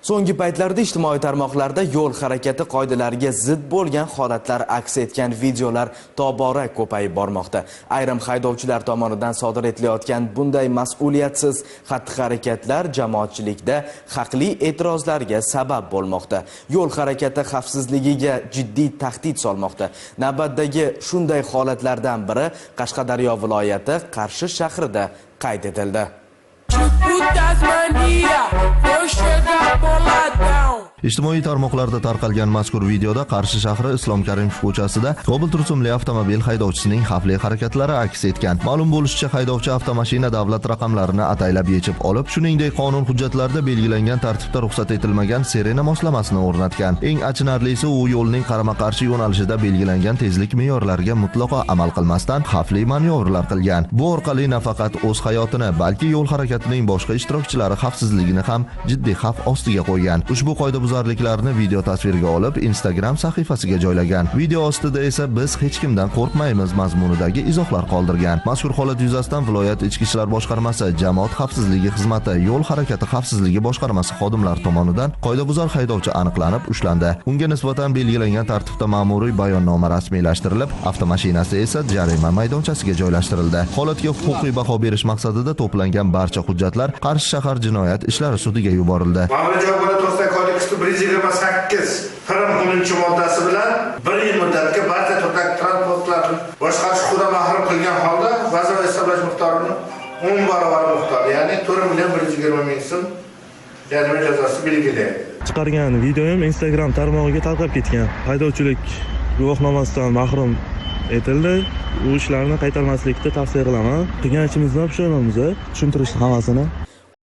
So'nggi paytlarda ijtimoiy tarmoqlarda yo'l harakati qoidalariga zid bo'lgan holatlar aks etgan videolar tobora ko'payib bormoqda. Ayrim haydovchilar tomonidan sodir etilayotgan bunday mas'uliyatsiz xatti-harakatlar jamoatchilikda haqli e'tirozlarga sabab bo'lmoqda. Yo'l harakati xavfsizligiga jiddiy tahdid solmoqda. Navbatdagi shunday holatlardan biri Qashqadaryo viloyati Qarshi shahrida qayd etildi. Ijtimoiy tarmoqlarda tarqalgan mazkur videoda Qarshi shahri Islom Karimov ko'chasida Cobalt rusumli avtomobil haydovchisining xavfli harakatlari aks etgan. Ma'lum bo'lishicha, haydovchi avtomashina davlat raqamlarini ataylab yechib olib, shuningdek qonun hujjatlarida belgilangan tartibda ruxsat etilmagan sirena moslamasini o'rnatgan. Eng achinarlisi, u yo'lning qarama-qarshi yo'nalishida belgilangan tezlik me'yorlariga mutlaqo amal qilmasdan xavfli manyovrlar qilgan. Bu orqali nafaqat o'z hayotini, balki yo'l harakatining boshqa ishtirokchilari xavfsizligini ham jiddiy xavf ostiga qo'ygan. Ushbu qoidabuzarliklarni video tasvirga olib Instagram sahifasiga joylagan. Video ostida esa biz hech kimdan qo'rqmaymiz mazmunidagi izohlar qoldirgan. Mazkur holat yuzasidan viloyat Ichki ishlar boshqarmasi, Jamoat xavfsizligi xizmati, yo'l harakati xavfsizligi boshqarmasi xodimlari tomonidan qoidabuzar haydovchi aniqlanib ushlandi. Unga nisbatan belgilangan tartibda ma'muriy bayonnoma rasmiylashtirilib, avtomashinasi esa jarima maydonchasiga joylashtirildi. Holatga huquqiy baho berish maqsadida to'plangan barcha hujjatlar Qarshi shahar jinoyat ishlari sudiga yuborildi. Qrim 10-moddasi bilan 1 yil muddatga barcha to'rtak transportlarni boshqarish huquqidan mahrum qilgan holda vazifa hisoblash miqdorini 10 barobar miqdor, ya'ni 4.120.000 so'm jarima jazosi belgilangan. Chiqargan videoyim Instagram tarmog'iga tarqab ketgan. Haydovchilik guvohnomasidan mahrum etildi. U ishlarni qaytarmaslikni tavsiya qilaman. Qilgan ishimizni tushunamiz, tushuntirishni hammasini.